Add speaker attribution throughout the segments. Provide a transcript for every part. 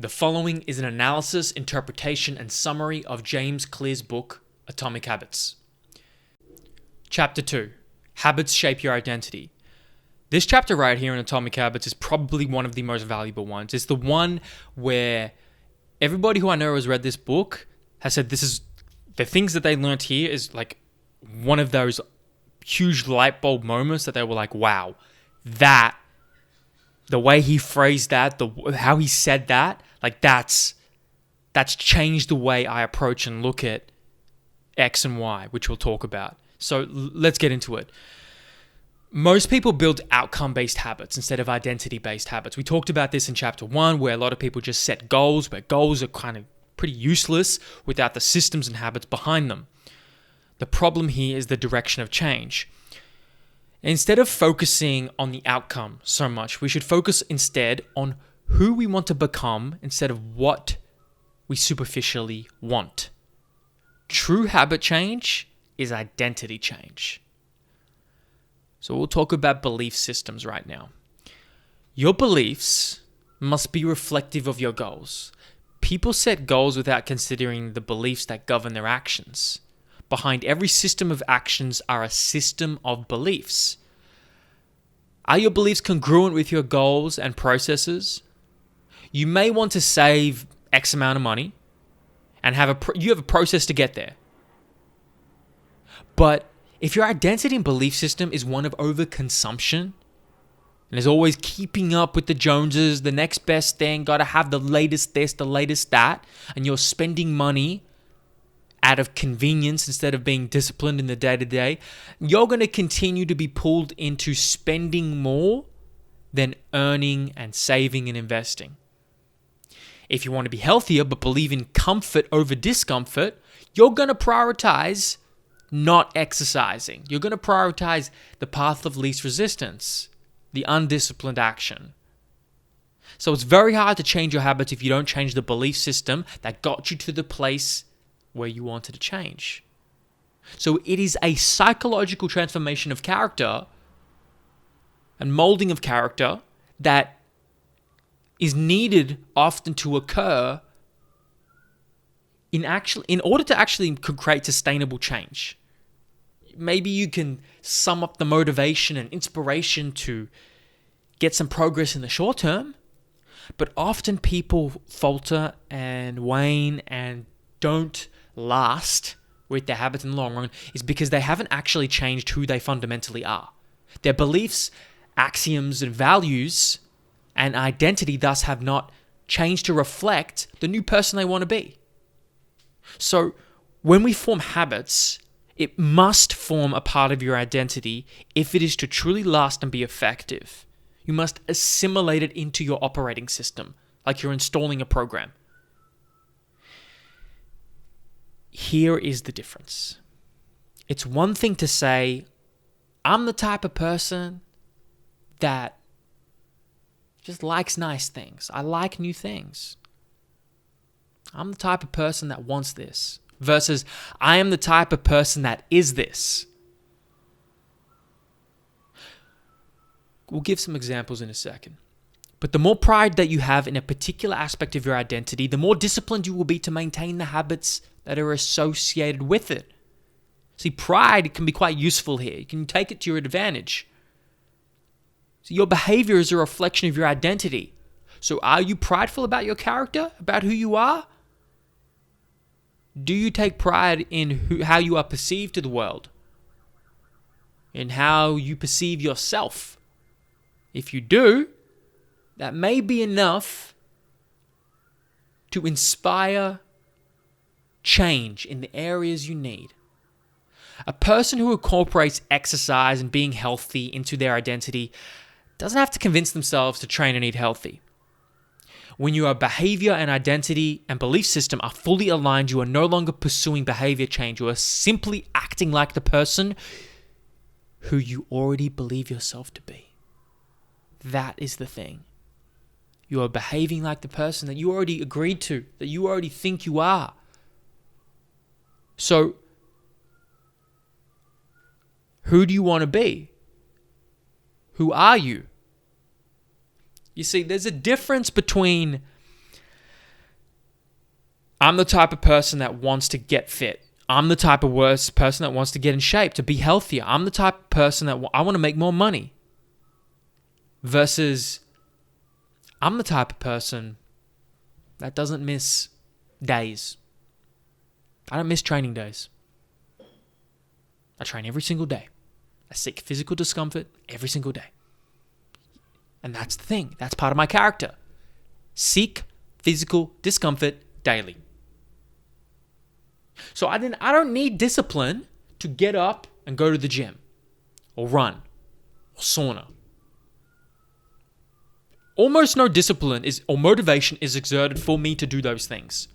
Speaker 1: The following is an analysis, interpretation, and summary of James Clear's book, Atomic Habits. Chapter 2. Habits Shape Your Identity. This chapter right here in Atomic Habits is probably one of the most valuable ones. It's the one where everybody who I know has read this book has said this is the things that they learned here is like one of those huge light bulb moments that they were like, wow, that, the way he phrased that, how he said that, like that's changed the way I approach and look at X and Y, which we'll talk about. So let's get into it. Most people build outcome-based habits instead of identity-based habits. We talked about this in chapter 1, where a lot of people just set goals, but goals are kind of pretty useless without the systems and habits behind them. The problem here is the direction of change. Instead of focusing on the outcome so much, we should focus instead on who we want to become instead of what we superficially want. True habit change is identity change. So we'll talk about belief systems right now. Your beliefs must be reflective of your goals. People set goals without considering the beliefs that govern their actions. Behind every system of actions are a system of beliefs. Are your beliefs congruent with your goals and processes? You may want to save X amount of money and you have a process to get there. But if your identity and belief system is one of overconsumption, and is always keeping up with the Joneses, the next best thing, gotta have the latest this, the latest that, and you're spending money out of convenience instead of being disciplined in the day-to-day, you're going to continue to be pulled into spending more than earning and saving and investing. If you want to be healthier but believe in comfort over discomfort, you're going to prioritize not exercising. You're going to prioritize the path of least resistance, the undisciplined action. So it's very hard to change your habits if you don't change the belief system that got you to the place where you wanted to change. So it is a psychological transformation of character and molding of character that is needed often to occur in order to actually create sustainable change. Maybe you can sum up the motivation and inspiration to get some progress in the short term, but often people falter and wane and don't last with their habits in the long run is because they haven't actually changed who they fundamentally are. Their beliefs, axioms, and values and identity thus have not changed to reflect the new person they want to be. So when we form habits, it must form a part of your identity if it is to truly last and be effective. You must assimilate it into your operating system, like you're installing a program. Here is the difference. It's one thing to say, I'm the type of person that just likes nice things. I like new things. I'm the type of person that wants this. Versus, I am the type of person that is this. We'll give some examples in a second. But the more pride that you have in a particular aspect of your identity, the more disciplined you will be to maintain the habits that are associated with it. See, pride can be quite useful here. You can take it to your advantage. So your behavior is a reflection of your identity. So are you prideful about your character, about who you are? Do you take pride in how you are perceived to the world? In how you perceive yourself? If you do, that may be enough to inspire change in the areas you need. A person who incorporates exercise and being healthy into their identity doesn't have to convince themselves to train and eat healthy. When your behavior and identity and belief system are fully aligned, you are no longer pursuing behavior change. You are simply acting like the person who you already believe yourself to be. That is the thing. You are behaving like the person that you already agreed to, that you already think you are. So, who do you want to be? Who are you? You see, there's a difference between I'm the type of person that wants to get fit. I'm the type of person that wants to get in shape, to be healthier. I'm the type of person that I want to make more money. Versus, I'm the type of person that doesn't miss days. I don't miss training days. I train every single day. I seek physical discomfort every single day. And that's the thing. That's part of my character. Seek physical discomfort daily. So I don't need discipline to get up and go to the gym or run or sauna. Almost no discipline or motivation is exerted for me to do those things.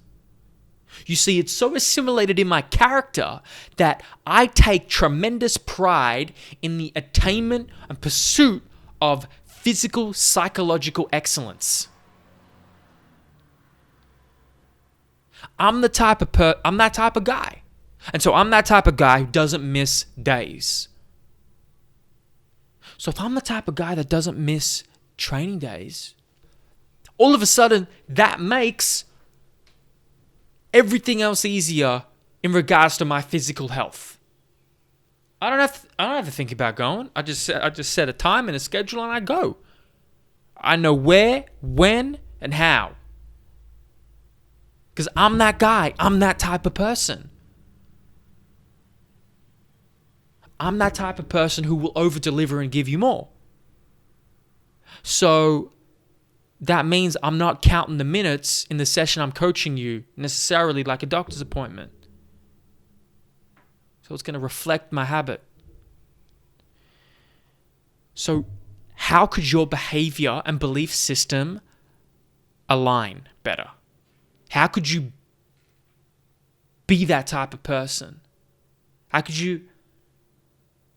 Speaker 1: You see, it's so assimilated in my character that I take tremendous pride in the attainment and pursuit of physical, psychological excellence. I'm that type of guy. And so I'm that type of guy who doesn't miss days. So if I'm the type of guy that doesn't miss training days, all of a sudden that makes everything else easier in regards to my physical health. I don't have to think about going. I just set a time and a schedule and I go. I know where, when, and how. Because I'm that guy. I'm that type of person. I'm that type of person who will over-deliver and give you more. So that means I'm not counting the minutes in the session I'm coaching you necessarily like a doctor's appointment. So it's going to reflect my habit. So how could your behavior and belief system align better? How could you be that type of person? How could you,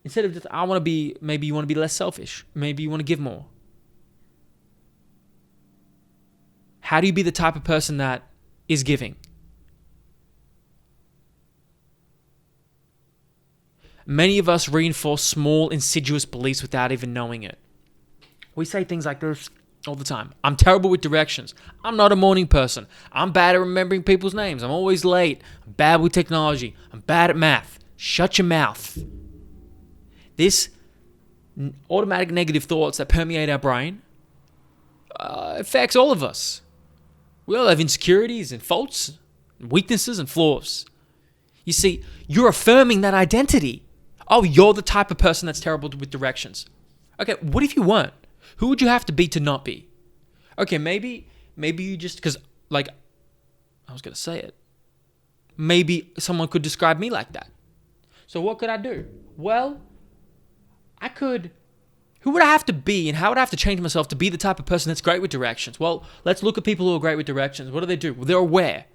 Speaker 1: instead of just, maybe you want to be less selfish. Maybe you want to give more. How do you be the type of person that is giving? Many of us reinforce small, insidious beliefs without even knowing it. We say things like this all the time. I'm terrible with directions. I'm not a morning person. I'm bad at remembering people's names. I'm always late. I'm bad with technology. I'm bad at math. Shut your mouth. This automatic negative thoughts that permeate our brain affects all of us. We all have insecurities and faults, and weaknesses and flaws. You see, you're affirming that identity. Oh, you're the type of person that's terrible with directions. Okay, what if you weren't? Who would you have to be to not be? Okay, maybe you just, because, like, I was going to say it. Maybe someone could describe me like that. So what could I do? Well, who would I have to be and how would I have to change myself to be the type of person that's great with directions? Well, let's look at people who are great with directions. What do? Well, they're aware.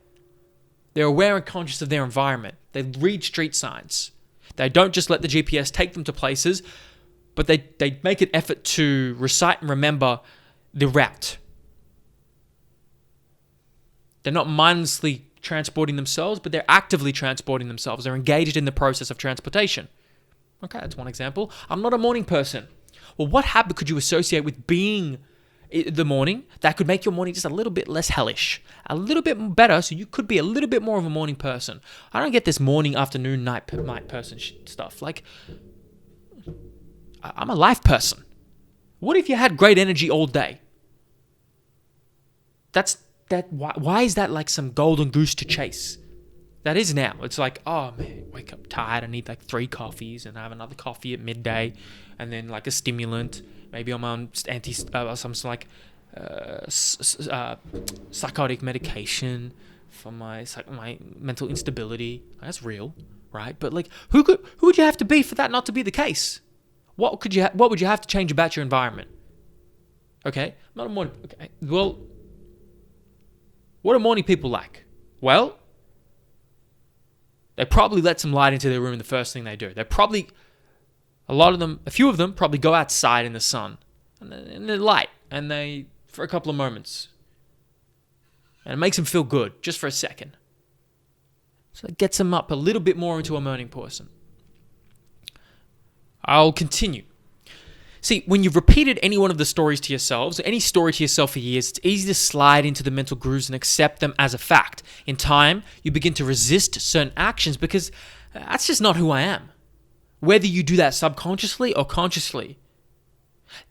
Speaker 1: They're aware and conscious of their environment. They read street signs. They don't just let the GPS take them to places, but they make an effort to recite and remember the route. They're not mindlessly transporting themselves, but they're actively transporting themselves. They're engaged in the process of transportation. Okay, that's one example. I'm not a morning person. Well, what habit could you associate with being the morning that could make your morning just a little bit less hellish, a little bit better, so you could be a little bit more of a morning person? I don't get this morning, afternoon, night person stuff. Like, I'm a life person. What if you had great energy all day? Why is that like some golden goose to chase? That is now. It's like, oh man, wake up tired. I need like 3 coffees and I have another coffee at midday, and then like a stimulant. Maybe I'm on some like psychotic medication for my mental instability. That's real, right? But like, who would you have to be for that not to be the case? What would you have to change about your environment? Okay, not a morning. Okay, well, what are morning people like? Well, they probably let some light into their room the first thing they do. A few of them probably go outside in the sun and they're light and for a couple of moments. And it makes them feel good just for a second. So it gets them up a little bit more into a morning person. I'll continue. See, when you've repeated any one of the stories to yourselves, any story to yourself for years, it's easy to slide into the mental grooves and accept them as a fact. In time, you begin to resist certain actions because that's just not who I am. Whether you do that subconsciously or consciously,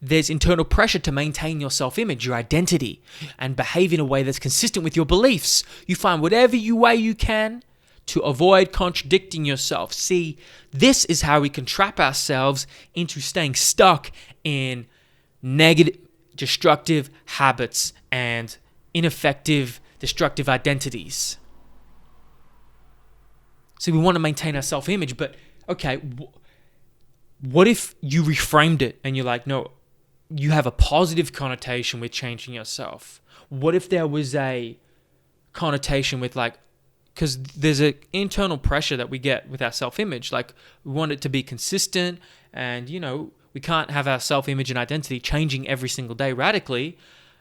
Speaker 1: there's internal pressure to maintain your self-image, your identity, and behave in a way that's consistent with your beliefs. You find whatever way you can to avoid contradicting yourself. See, this is how we can trap ourselves into staying stuck in negative, destructive habits and ineffective, destructive identities. So we want to maintain our self-image, but okay, what if you reframed it and you're like, no, you have a positive connotation with changing yourself? What if there was a connotation with like, because there's an internal pressure that we get with our self-image. Like, we want it to be consistent, and, we can't have our self-image and identity changing every single day radically.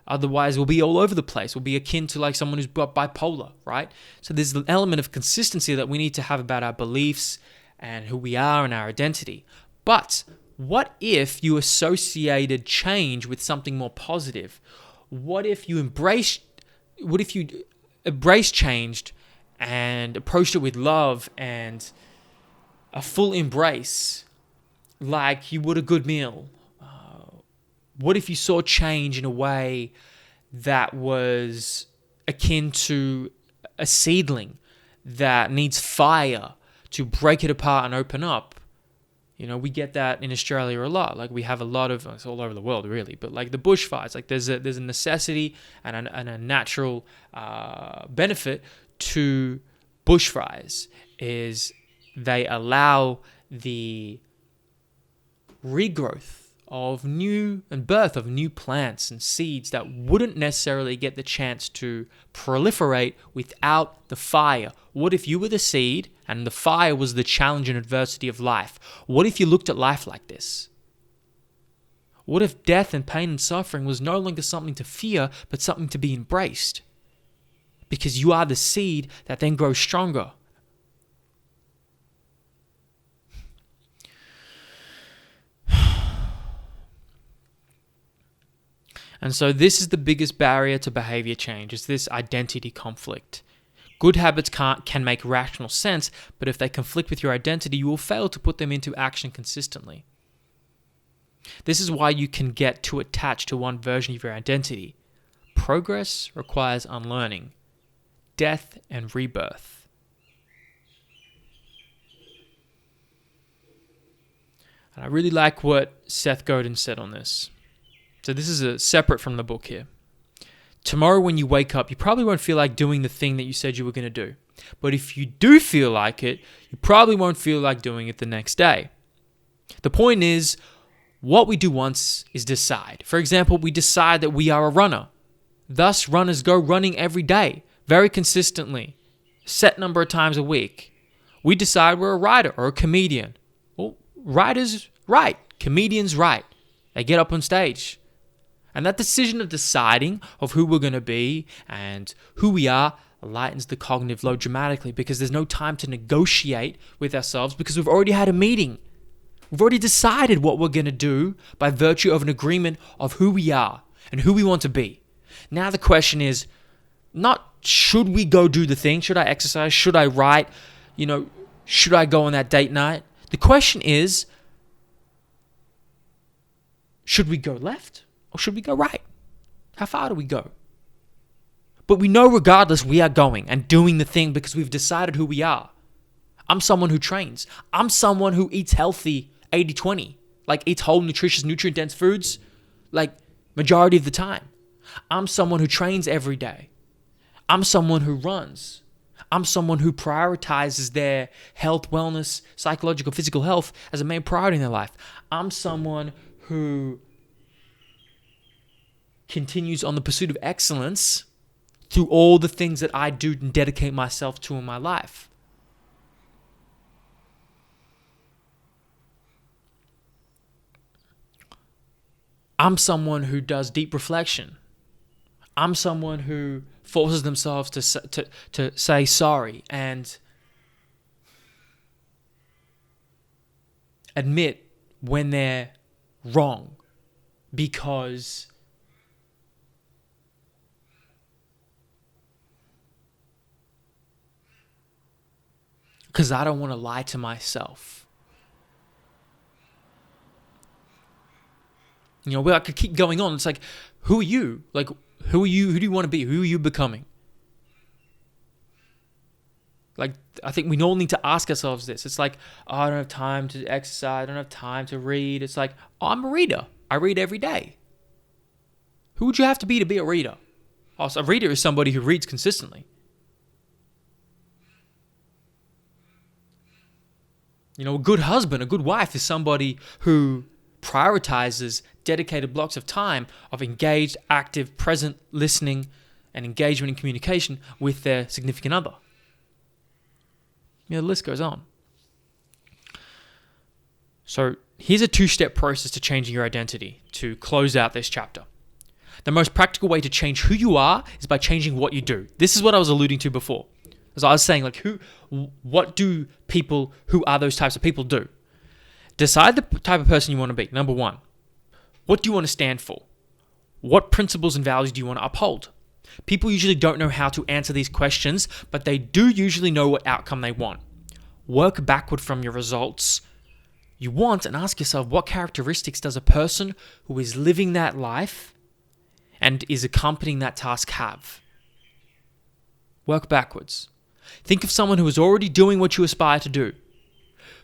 Speaker 1: Otherwise, we'll be all over the place. We'll be akin to like someone who's bipolar, right? So there's an element of consistency that we need to have about our beliefs and who we are and our identity. But what if you associated change with something more positive? What if you embraced change and approached it with love and a full embrace, like you would a good meal? What if you saw change in a way that was akin to a seedling that needs fire to break it apart and open up? We get that in Australia a lot. Like, we have a lot of, it's all over the world really, but like the bushfires, like there's a necessity and a natural benefit to bushfires, is they allow the regrowth of birth of new plants and seeds that wouldn't necessarily get the chance to proliferate without the fire. What if you were the seed and the fire was the challenge and adversity of life? What if you looked at life like this? What if death and pain and suffering was no longer something to fear, but something to be embraced? Because you are the seed that then grows stronger. And so this is the biggest barrier to behavior change, is this identity conflict. Good habits can make rational sense, but if they conflict with your identity, you will fail to put them into action consistently. This is why you can get too attached to one version of your identity. Progress requires unlearning, death and rebirth. And I really like what Seth Godin said on this. So this is separate from the book here. Tomorrow when you wake up, you probably won't feel like doing the thing that you said you were going to do. But if you do feel like it, you probably won't feel like doing it the next day. The point is, what we do once is decide. For example, we decide that we are a runner. Thus, runners go running every day, very consistently, set number of times a week. We decide we're a writer or a comedian. Well, writers write, comedians write. They get up on stage. And that decision of deciding of who we're going to be and who we are lightens the cognitive load dramatically, because there's no time to negotiate with ourselves, because we've already had a meeting. We've already decided what we're going to do by virtue of an agreement of who we are and who we want to be. Now the question is not, should we go do the thing? Should I exercise? Should I write? Should I go on that date night? The question is, should we go left or should we go right? How far do we go? But we know regardless, we are going and doing the thing because we've decided who we are. I'm someone who trains. I'm someone who eats healthy 80-20, like eats whole, nutritious, nutrient-dense foods, like majority of the time. I'm someone who trains every day. I'm someone who runs. I'm someone who prioritizes their health, wellness, psychological, physical health as a main priority in their life. I'm someone who continues on the pursuit of excellence through all the things that I do and dedicate myself to in my life. I'm someone who does deep reflection. I'm someone who forces themselves to say sorry and admit when they're wrong because I don't want to lie to myself. I could keep going on. It's like, who are you? Like, who are you? Who do you want to be? Who are you becoming? Like, I think we all need to ask ourselves this. It's like, oh, I don't have time to exercise. I don't have time to read. It's like, oh, I'm a reader. I read every day. Who would you have to be a reader? Oh, so a reader is somebody who reads consistently. A good husband, a good wife is somebody who prioritizes dedicated blocks of time of engaged, active, present listening and engagement and communication with their significant other. The list goes on. So here's a 2-step process to changing your identity to close out this chapter. The most practical way to change who you are is by changing what you do. This is what I was alluding to before. As I was saying, like, what do people who are those types of people do? Decide the type of person you want to be. Number 1, what do you want to stand for? What principles and values do you want to uphold? People usually don't know how to answer these questions, but they do usually know what outcome they want. Work backward from your results you want and ask yourself, what characteristics does a person who is living that life and is accompanying that task have? Work backwards. Think of someone who is already doing what you aspire to do.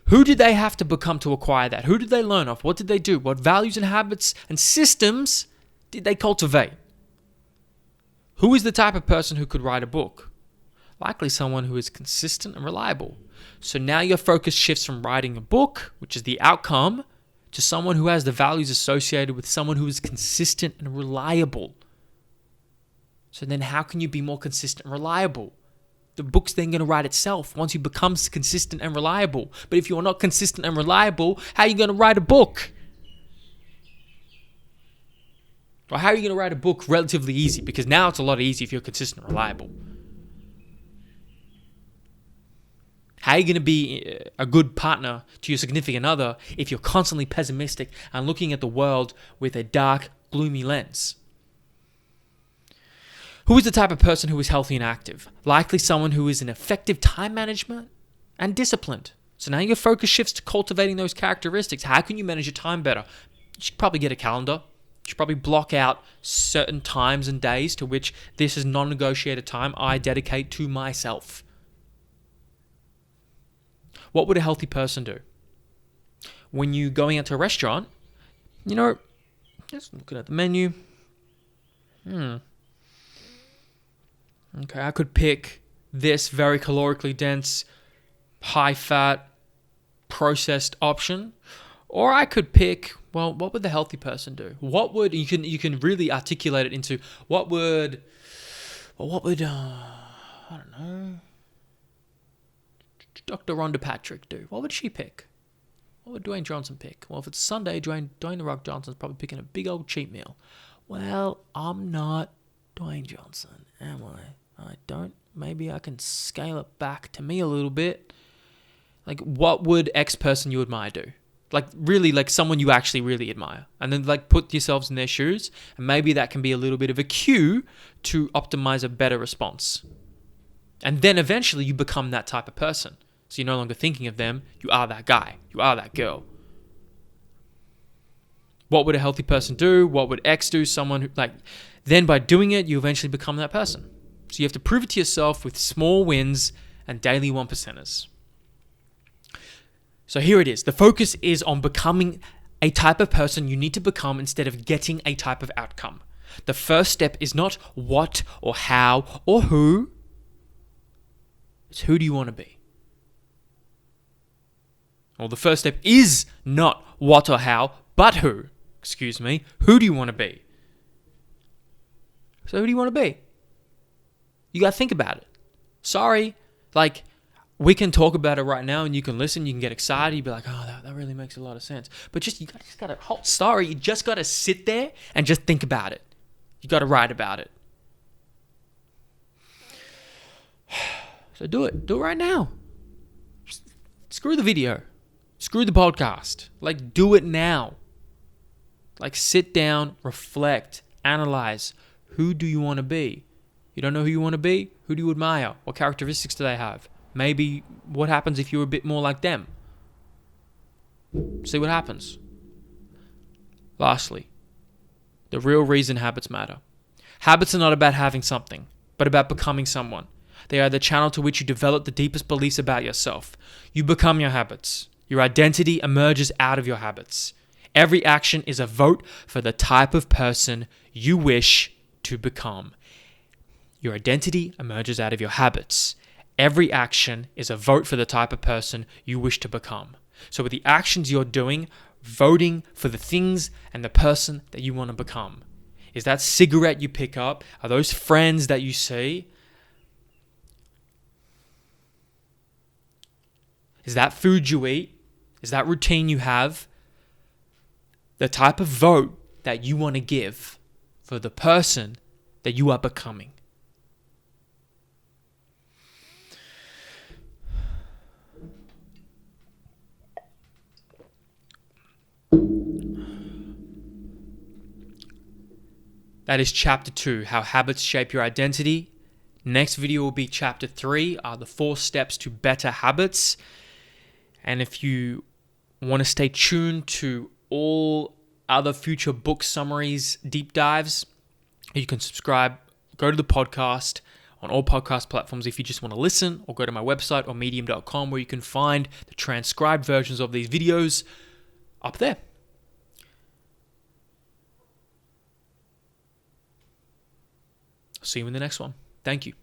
Speaker 1: Who did they have to become to acquire that? Who did they learn off? What did they do? What values and habits and systems did they cultivate? Who is the type of person who could write a book? Likely someone who is consistent and reliable. So now your focus shifts from writing a book, which is the outcome, to someone who has the values associated with someone who is consistent and reliable. So then how can you be more consistent and reliable? The book's then going to write itself once you become consistent and reliable. But if you're not consistent and reliable, how are you going to write a book? Or how are you going to write a book relatively easy? Because now it's a lot easier if you're consistent and reliable. How are you going to be a good partner to your significant other if you're constantly pessimistic and looking at the world with a dark, gloomy lens? Who is the type of person who is healthy and active? Likely someone who is in effective time management and disciplined. So now your focus shifts to cultivating those characteristics. How can you manage your time better? You should probably get a calendar. You should probably block out certain times and days to which this is non-negotiated time I dedicate to myself. What would a healthy person do? When you're going out to a restaurant, just looking at the menu. Okay, I could pick this very calorically dense, high-fat, processed option. Or I could pick, what would the healthy person do? What would, you can really articulate it into, what would, I don't know, Dr. Rhonda Patrick do? What would she pick? What would Dwayne Johnson pick? Well, if it's Sunday, Dwayne The Rock Johnson's probably picking a big old cheat meal. Well, I'm not Dwayne Johnson, am I? I don't. Maybe I can scale it back to me a little bit. Like, what would X person you admire do? Like, really, like someone you actually really admire. And then, like, put yourselves in their shoes. And maybe that can be a little bit of a cue to optimize a better response. And then eventually you become that type of person. So you're no longer thinking of them. You are that guy. You are that girl. What would a healthy person do? What would X do? Someone who, then by doing it, you eventually become that person. So you have to prove it to yourself with small wins and daily 1%ers. So here it is. The focus is on becoming a type of person you need to become instead of getting a type of outcome. The first step is not what or how or who. It's who do you want to be? Well, the first step is not what or how, but who. Who do you want to be? So who do you want to be? You got to think about it. Sorry, we can talk about it right now and you can listen, you can get excited, you'd be like, oh, that really makes a lot of sense. But you just got to sit there and just think about it. You got to write about it. So do it right now. Screw the video. Screw the podcast. Do it now. Like, sit down, reflect, analyze. Who do you want to be? You don't know who you want to be? Who do you admire? What characteristics do they have? Maybe what happens if you're a bit more like them? See what happens. Lastly, the real reason habits matter. Habits are not about having something, but about becoming someone. They are the channel to which you develop the deepest beliefs about yourself. You become your habits. Your identity emerges out of your habits. Every action is a vote for the type of person you wish to become. Your identity emerges out of your habits. Every action is a vote for the type of person you wish to become. So with the actions you're doing, voting for the things and the person that you want to become. Is that cigarette you pick up? Are those friends that you see? Is that food you eat? Is that routine you have? The type of vote that you want to give for the person that you are becoming. That is chapter 2, how habits shape your identity. Next video will be chapter 3, the 4 steps to better habits. And if you want to stay tuned to all other future book summaries, deep dives, you can subscribe, go to the podcast on all podcast platforms if you just want to listen, or go to my website or medium.com where you can find the transcribed versions of these videos up there. See you in the next one. Thank you.